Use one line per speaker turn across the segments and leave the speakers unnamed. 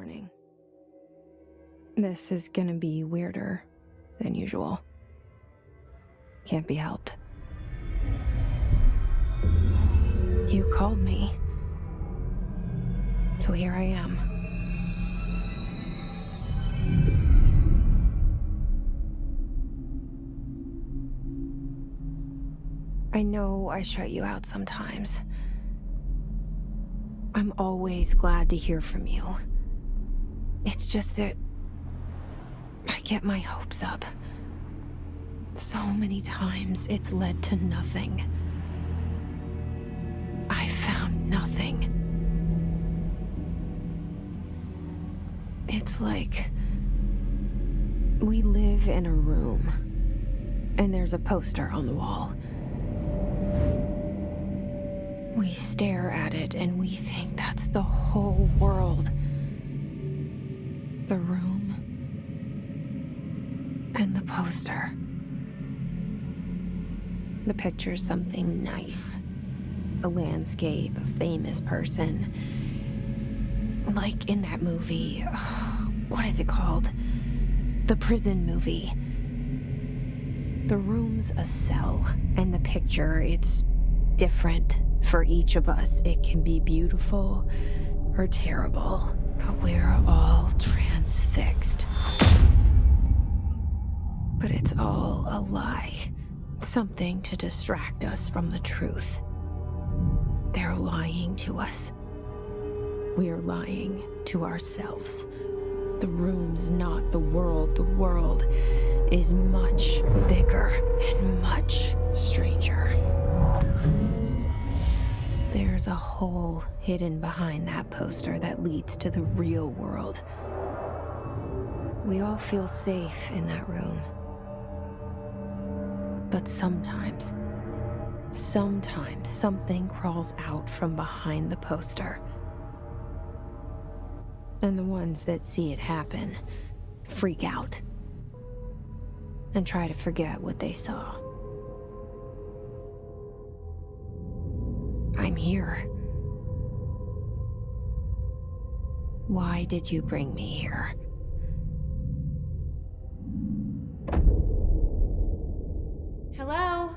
warning. This is gonna be weirder than usual. Can't be helped. You called me. So here I am. I know I shut you out sometimes. I'm always glad to hear from you. It's just that I get my hopes up. So many times it's led to nothing. I found nothing. It's like we live in a room, and there's a poster on the wall. We stare at it and we think that's the whole world. The room and the poster. The picture's something nice. A landscape, a famous person. Like in that movie, what is it called? The prison movie. The room's a cell, and the picture, it's different for each of us. It can be beautiful or terrible, but we're all transfixed. But it's all a lie. Something to distract us from the truth. They're lying to us. We're lying to ourselves. The room's not the world. The world is much bigger and much stranger. There's a hole hidden behind that poster that leads to the real world. We all feel safe in that room. But sometimes something crawls out from behind the poster. And the ones that see it happen freak out and try to forget what they saw. I'm here. Why did you bring me here? Hello?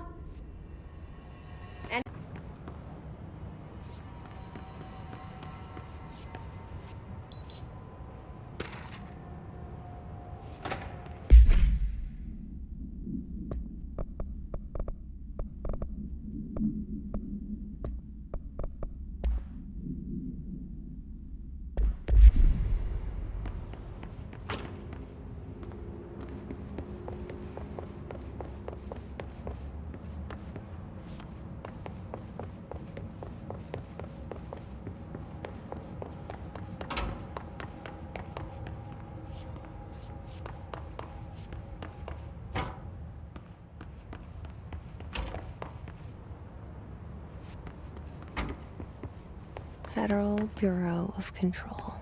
Federal Bureau of Control.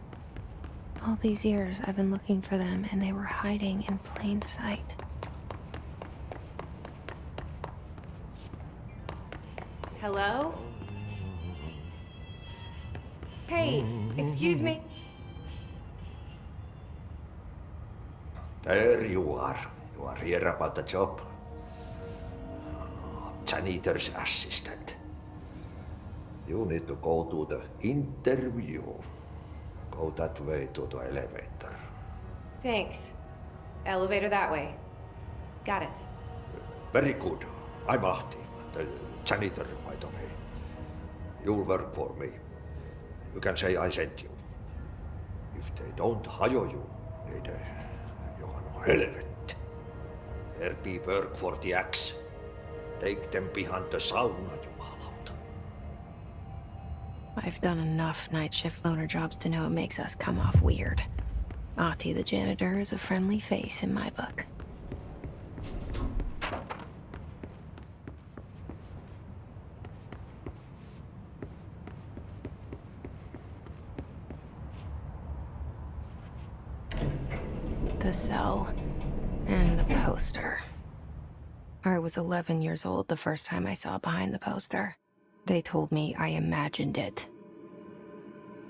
All these years I've been looking for them, and they were hiding in plain sight. Hello? Hey, excuse me.
There you are. You are here about the job. Janitor's assistant. You need to go to the interview. Go that way to the elevator.
Thanks. Elevator that way. Got it.
Very good. I'm Ahti, the janitor, by the way. You'll work for me. You can say I sent you. If they don't hire you, niin Johan helvet. There be work for the axe. Take them behind the sauna, jumalauta.
I've done enough night shift loner jobs to know it makes us come off weird. Ahti the janitor is a friendly face in my book. The cell and the poster. I was 11 years old the first time I saw behind the poster. They told me I imagined it.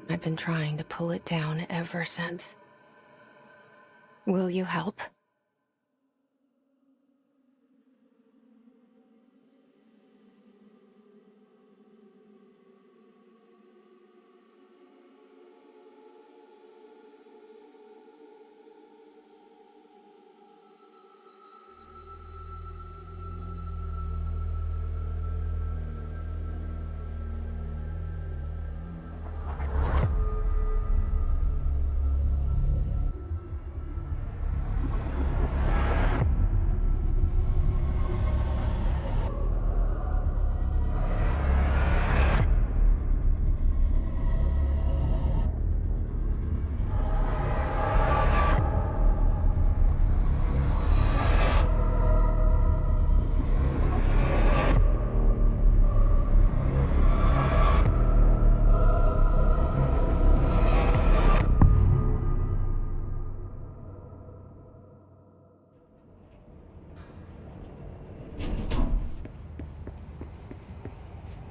I've been trying to pull it down ever since. Will you help?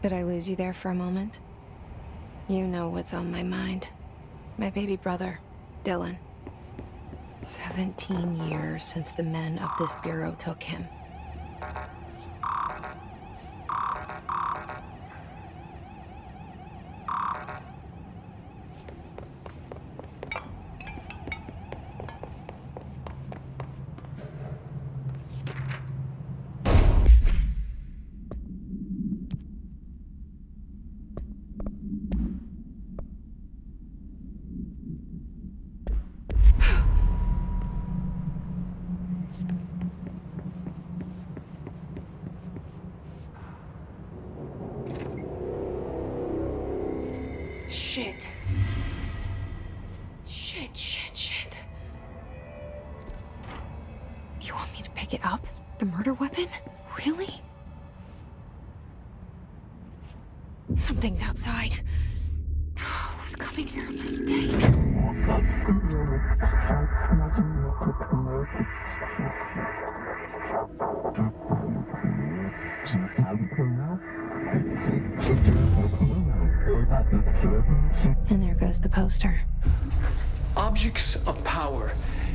Did I lose you there for a moment? You know what's on my mind. My baby brother, Dylan. 17 years since the men of this bureau took him. Shit. Shit. You want me to pick it up? The murder weapon? Really? Something's outside. Was coming here a mistake? And there goes the poster.
Objects of power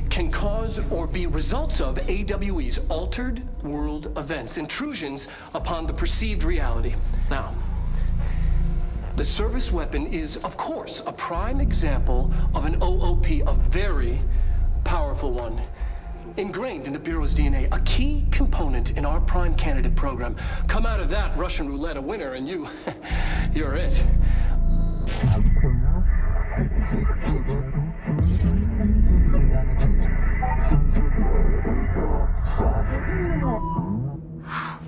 can cause or be results of AWE's altered world events, intrusions upon the perceived reality. Now, the service weapon is, of course, a prime example of an OOP, a very powerful one. Ingrained in the Bureau's DNA, a key component in our prime candidate program. Come out of that Russian roulette a winner and you're it.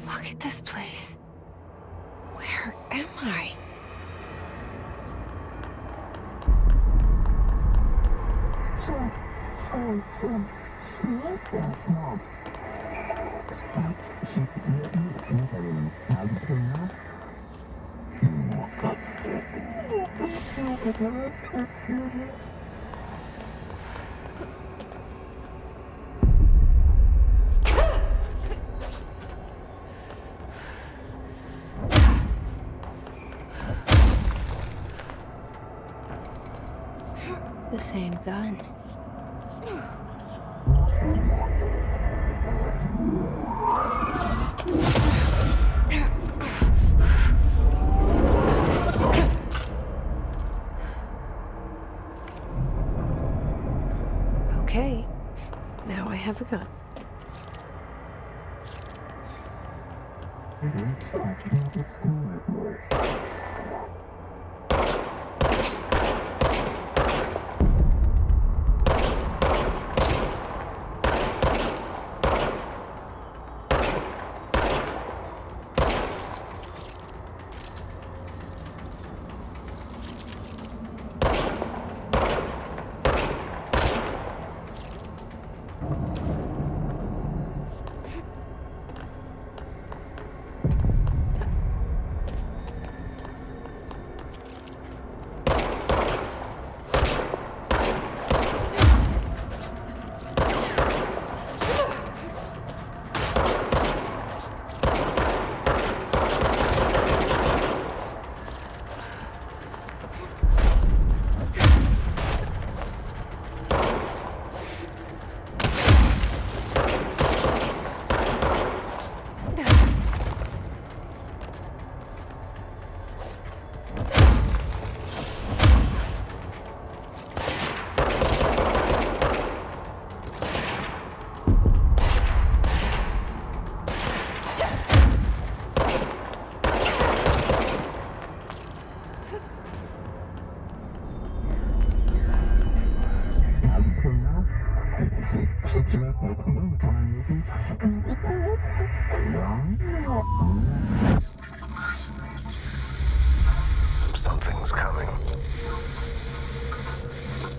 Look at this place. Where am I? The same gun. Okay, now I have a gun.
coming.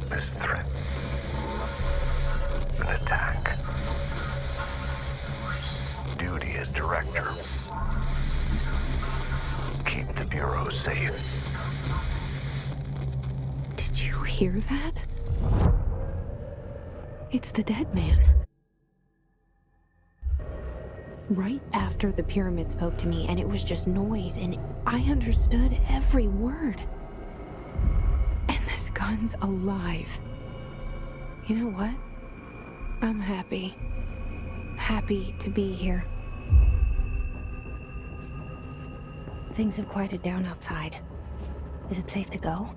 This threat. An attack. Duty as director. Keep the Bureau safe.
Did you hear that? It's the dead man. Right after the pyramid spoke to me, and it was just noise, and I understood every word. And this gun's alive. You know what? I'm happy. Happy to be here. Things have quieted down outside. Is it safe to go?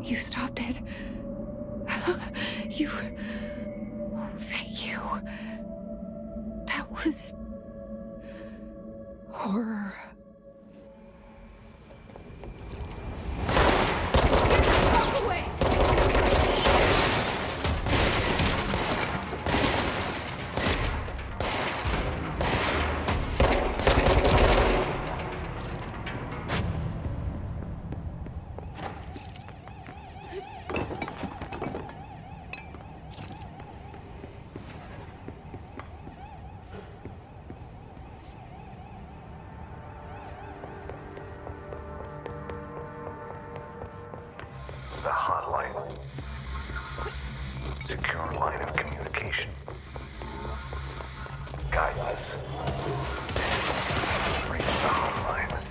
You stopped it. You... Oh, thank you. That was... horror.
The hotline. Secure line of communication. Guidance. Reach the hotline.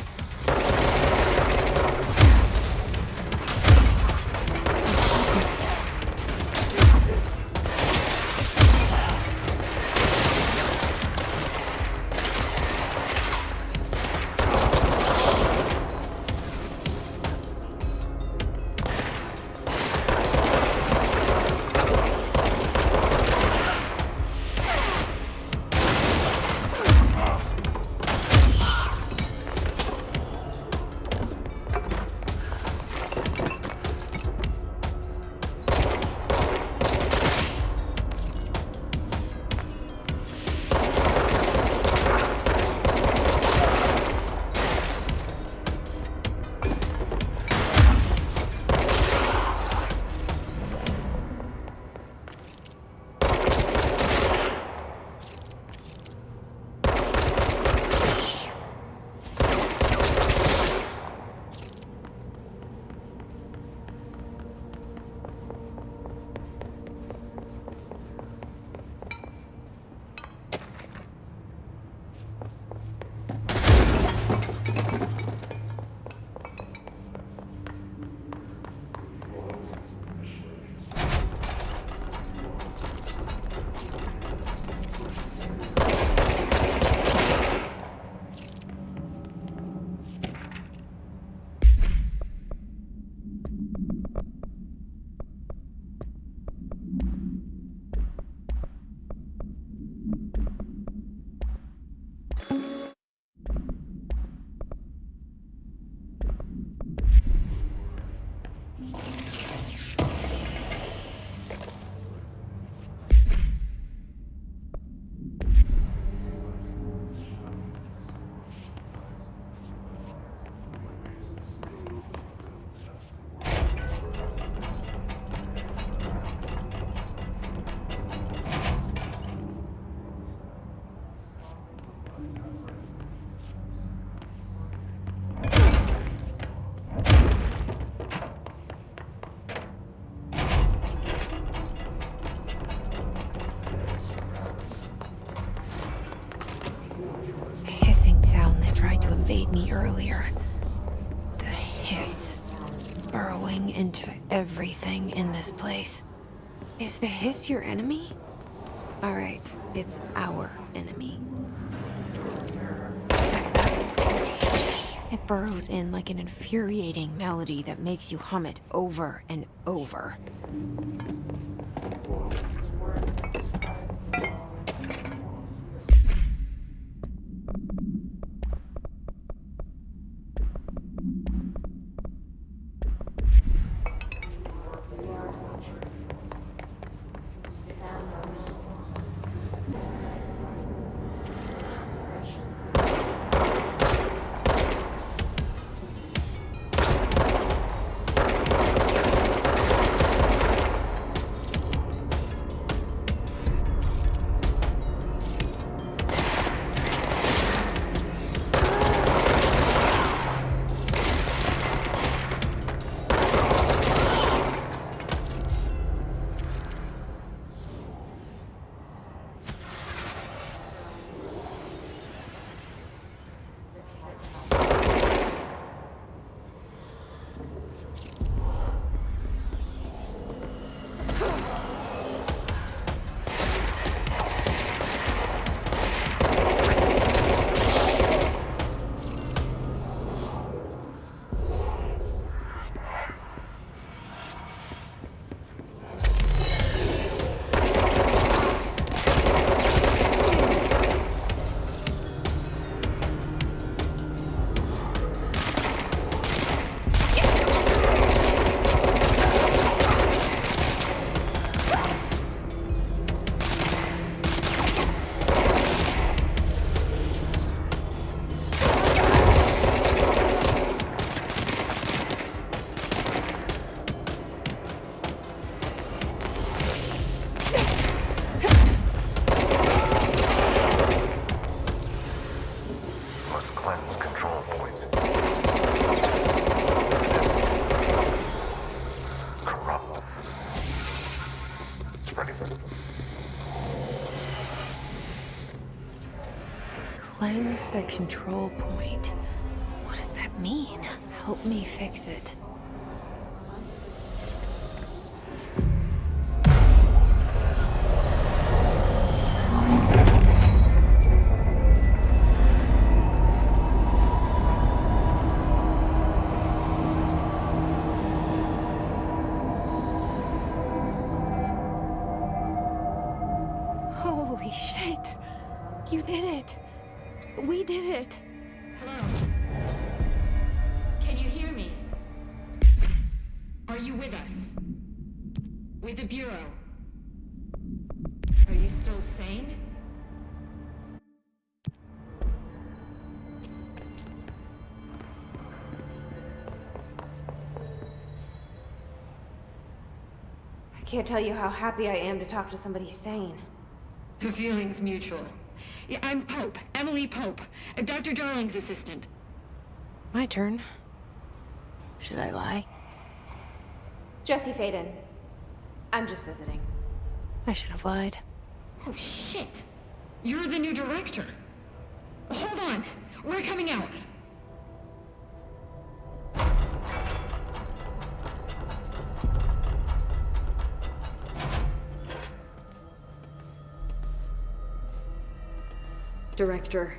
Invade me earlier. The hiss burrowing into everything in this place. Is the hiss your enemy? Alright, it's our enemy. That is contagious. It burrows in like an infuriating melody that makes you hum it over and over. Cleanse the control point. What does that mean? Help me fix it. Holy shit! You did it! We did it!
Hello? Can you hear me? Are you with us? With the Bureau? Are you still sane?
I can't tell you how happy I am to talk to somebody sane.
The feeling's mutual. Yeah, I'm Pope, Emily Pope, Dr. Darling's assistant.
My turn. Should I lie? Jesse Faden. I'm just visiting. I should have lied.
Oh, shit. You're the new director. Hold on. We're coming out.
Director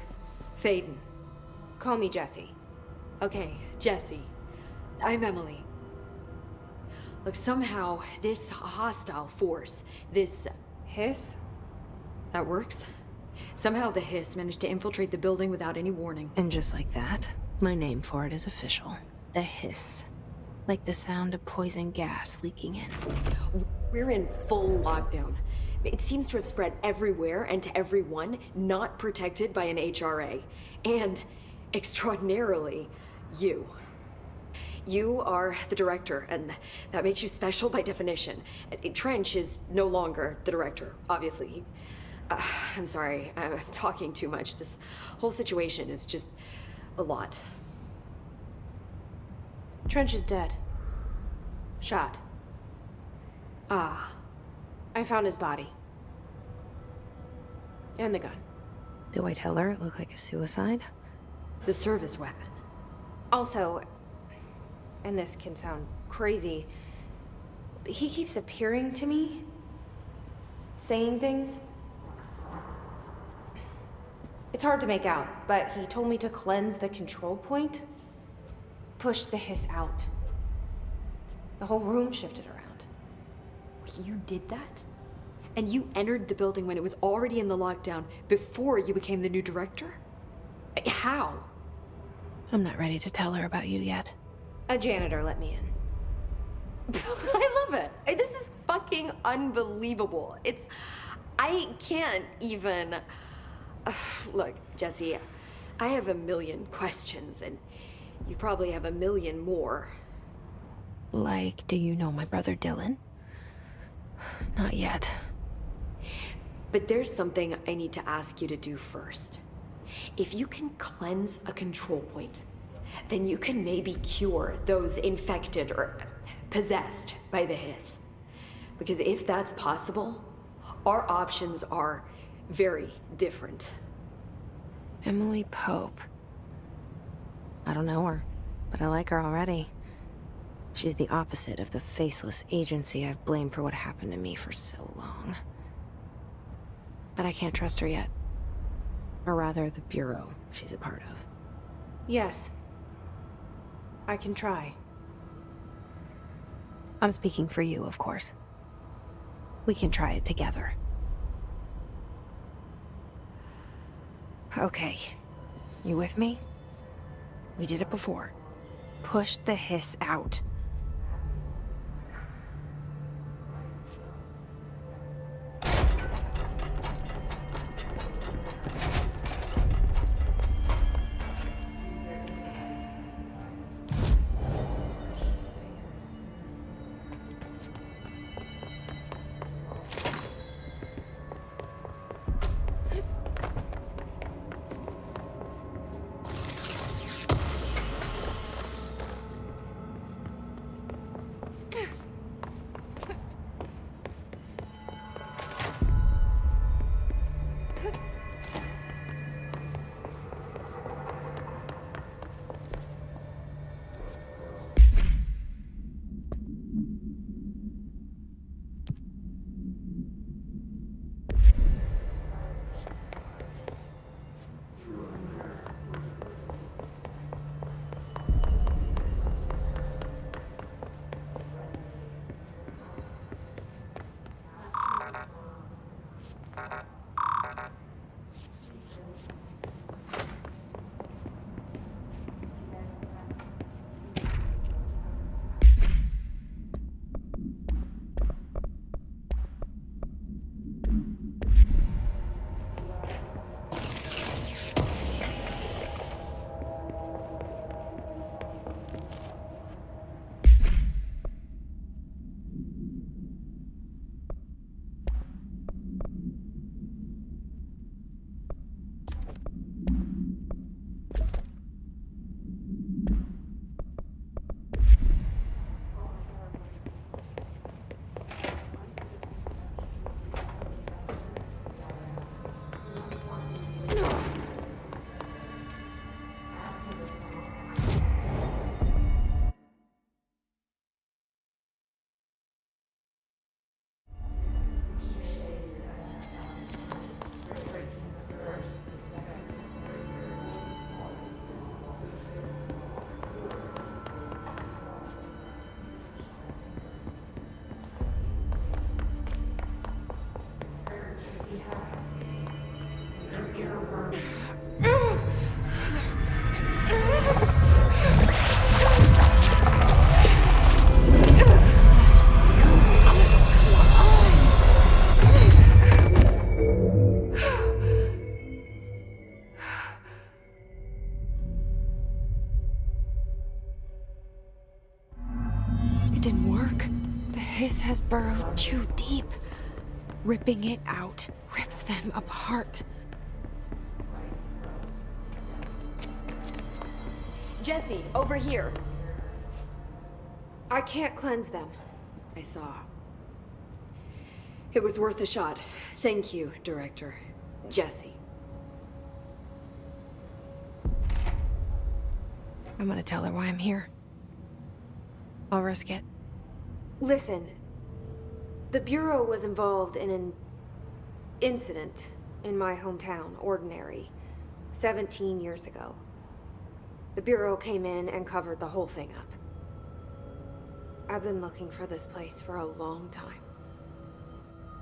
Faden.
Call me Jesse.
Okay, Jesse. I'm Emily. Look, somehow this hostile force, this...
Hiss?
That works? Somehow the hiss managed to infiltrate the building without any warning.
And just like that, my name for it is official. The hiss. Like the sound of poison gas leaking in.
We're in full lockdown. It seems to have spread everywhere and to everyone not protected by an HRA. And, extraordinarily, you. You are the director, and that makes you special by definition. Trench is no longer the director, obviously. I'm sorry, I'm talking too much. This whole situation is just a lot.
Trench is dead. Shot.
Ah.
I found his body. And the gun. Do I tell her it looked like a suicide?
The service weapon.
Also, and this can sound crazy, but he keeps appearing to me, saying things. It's hard to make out, but he told me to cleanse the control point. Push the hiss out. The whole room shifted around.
You did that? And you entered the building when it was already in the lockdown before you became the new director? How?
I'm not ready to tell her about you yet. A janitor let me in.
I love it. This is fucking unbelievable. I can't even... Look, Jesse, I have a million questions, and you probably have a million more.
Like, do you know my brother Dylan? Not yet.
But there's something I need to ask you to do first. If you can cleanse a control point, then you can maybe cure those infected or possessed by the hiss. Because if that's possible, our options are very different.
Emily Pope. I don't know her, but I like her already. She's the opposite of the faceless agency I've blamed for what happened to me for so long. But I can't trust her yet. Or rather, the bureau she's a part of. Yes. I can try. I'm speaking for you, of course. We can try it together. Okay. You with me? We did it before. Push the hiss out. Has burrowed too deep. Ripping it out rips them apart.
Jesse, over here.
I can't cleanse them.
I saw. It was worth a shot. Thank you, Director. Jesse.
I'm gonna tell her why I'm here. I'll risk it. Listen. The Bureau was involved in an incident in my hometown, Ordinary. 17 years ago. The Bureau came in and covered the whole thing up. I've been looking for this place for a long time.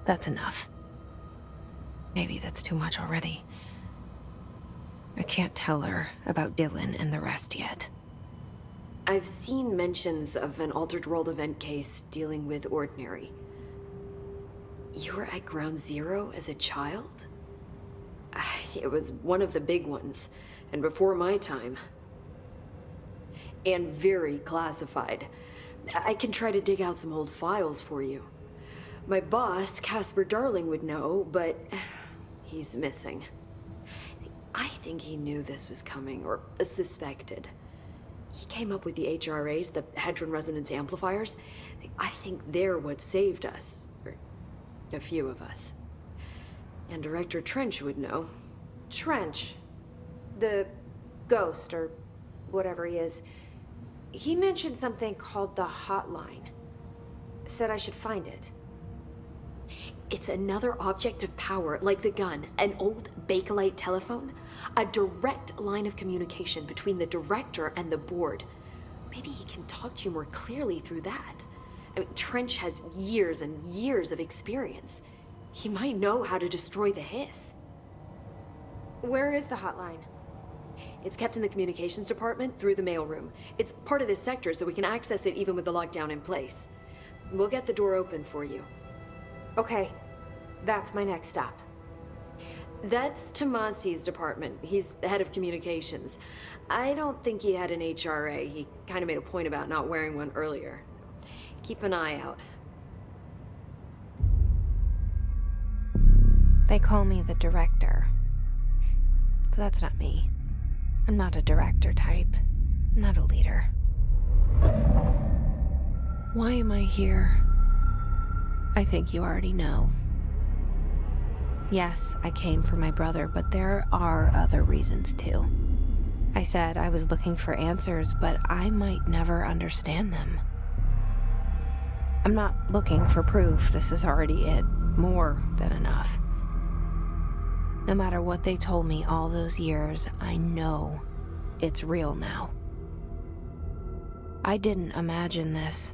That's enough. Maybe that's too much already. I can't tell her about Dylan and the rest yet.
I've seen mentions of an Altered World event case dealing with Ordinary. You were at Ground Zero as a child? It was one of the big ones, and before my time. And very classified. I can try to dig out some old files for you. My boss, Casper Darling, would know, but he's missing. I think he knew this was coming, or suspected. He came up with the HRAs, the Hadron Resonance Amplifiers. I think they're what saved us, or a few of us. And Director Trench would know.
Trench, the ghost, or whatever he is, he mentioned something called the Hotline. Said I should find it.
It's another object of power, like the gun, an old Bakelite telephone, a direct line of communication between the director and the board. Maybe he can talk to you more clearly through that. I mean, Trench has years and years of experience. He might know how to destroy the hiss.
Where is the hotline?
It's kept in the communications department through the mailroom. It's part of this sector, so we can access it even with the lockdown in place. We'll get the door open for you.
Okay, that's my next stop.
That's Tomasi's department. He's the head of communications. I don't think he had an HRA. He kind of made a point about not wearing one earlier. Keep an eye out.
They call me the director. But that's not me. I'm not a director type. I'm not a leader. Why am I here? I think you already know. Yes, I came for my brother, but there are other reasons too. I said I was looking for answers, but I might never understand them. I'm not looking for proof. This is already it. More than enough. No matter what they told me all those years, I know it's real now. I didn't imagine this.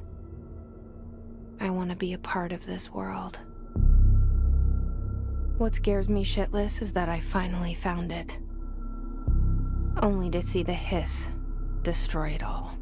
I want to be a part of this world. What scares me shitless is that I finally found it. Only to see the hiss destroy it all.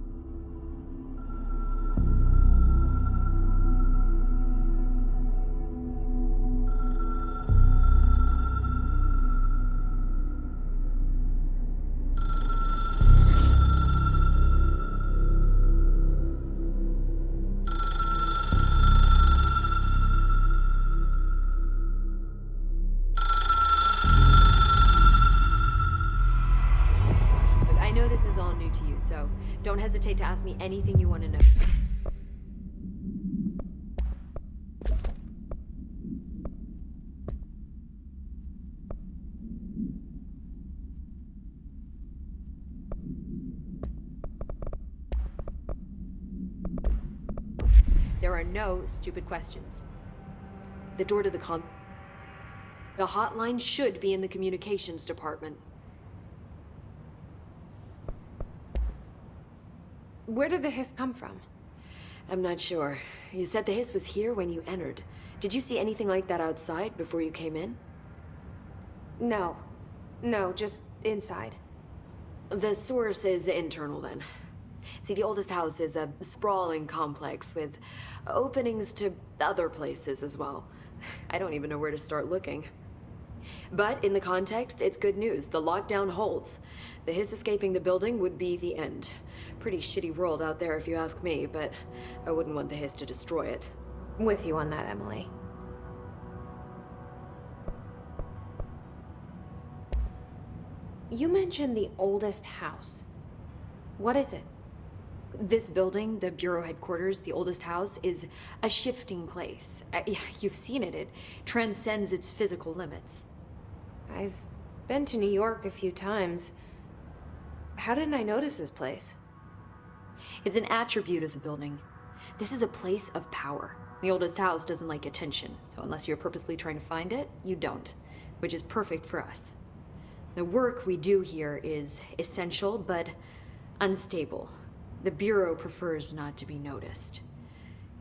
So don't hesitate to ask me anything you want to know. There are no stupid questions. The door to the hotline should be in the communications department.
Where did the hiss come from?
I'm not sure. You said the hiss was here when you entered. Did you see anything like that outside before you came in?
No, just inside.
The source is internal then. See, the oldest house is a sprawling complex with openings to other places as well. I don't even know where to start looking. But in the context, it's good news. The lockdown holds. The hiss escaping the building would be the end. Pretty shitty world out there if you ask me, but I wouldn't want the hiss to destroy it.
With you on that, Emily. You mentioned the oldest house. What is it?
This building, the Bureau headquarters, the oldest house, is a shifting place. You've seen it. It transcends its physical limits.
I've been to New York a few times. How didn't I notice this place?
It's an attribute of the building. This is a place of power. The oldest house doesn't like attention, so unless you're purposely trying to find it, you don't, which is perfect for us. The work we do here is essential, but unstable. The Bureau prefers not to be noticed.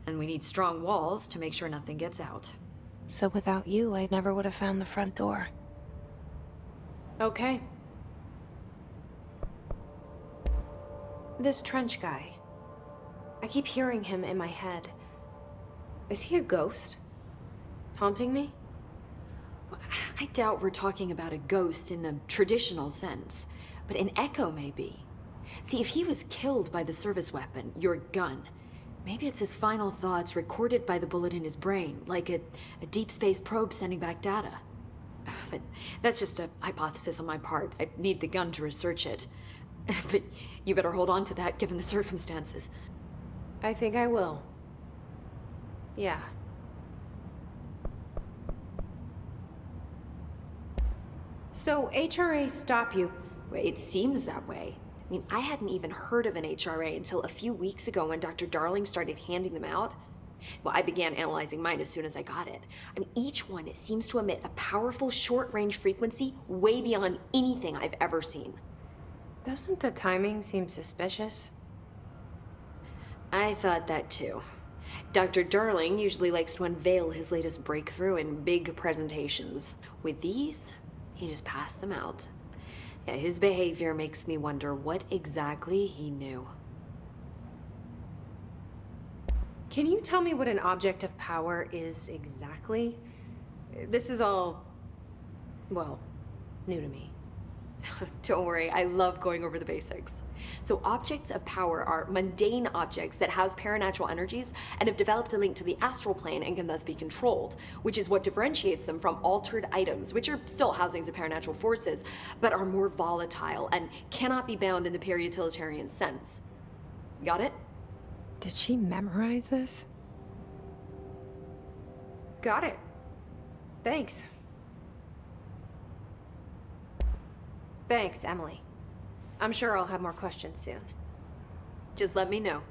And we need strong walls to make sure nothing gets out.
So without you, I never would have found the front door. Okay. This Trench guy. I keep hearing him in my head. Is he a ghost? Haunting me?
I doubt we're talking about a ghost in the traditional sense, but an echo maybe. See, if he was killed by the service weapon, your gun, maybe it's his final thoughts recorded by the bullet in his brain, like a deep space probe sending back data. But that's just a hypothesis on my part. I'd need the gun to research it. But you better hold on to that given the circumstances.
I think I will. Yeah. So, HRA stop you.
Well, it seems that way. I mean, I hadn't even heard of an HRA until a few weeks ago when Dr. Darling started handing them out. Well, I began analyzing mine as soon as I got it. I mean, each one seems to emit a powerful short-range frequency way beyond anything I've ever seen.
Doesn't the timing seem suspicious?
I thought that too. Dr. Darling usually likes to unveil his latest breakthrough in big presentations. With these, he just passed them out. Yeah, his behavior makes me wonder what exactly he knew.
Can you tell me what an object of power is exactly? This is all, well, new to me.
Don't worry, I love going over the basics. So objects of power are mundane objects that house paranatural energies and have developed a link to the astral plane and can thus be controlled, which is what differentiates them from altered items, which are still housings of paranatural forces, but are more volatile and cannot be bound in the pure utilitarian sense. Got it?
Did she memorize this? Got it. Thanks. Thanks, Emily. I'm sure I'll have more questions soon.
Just let me know.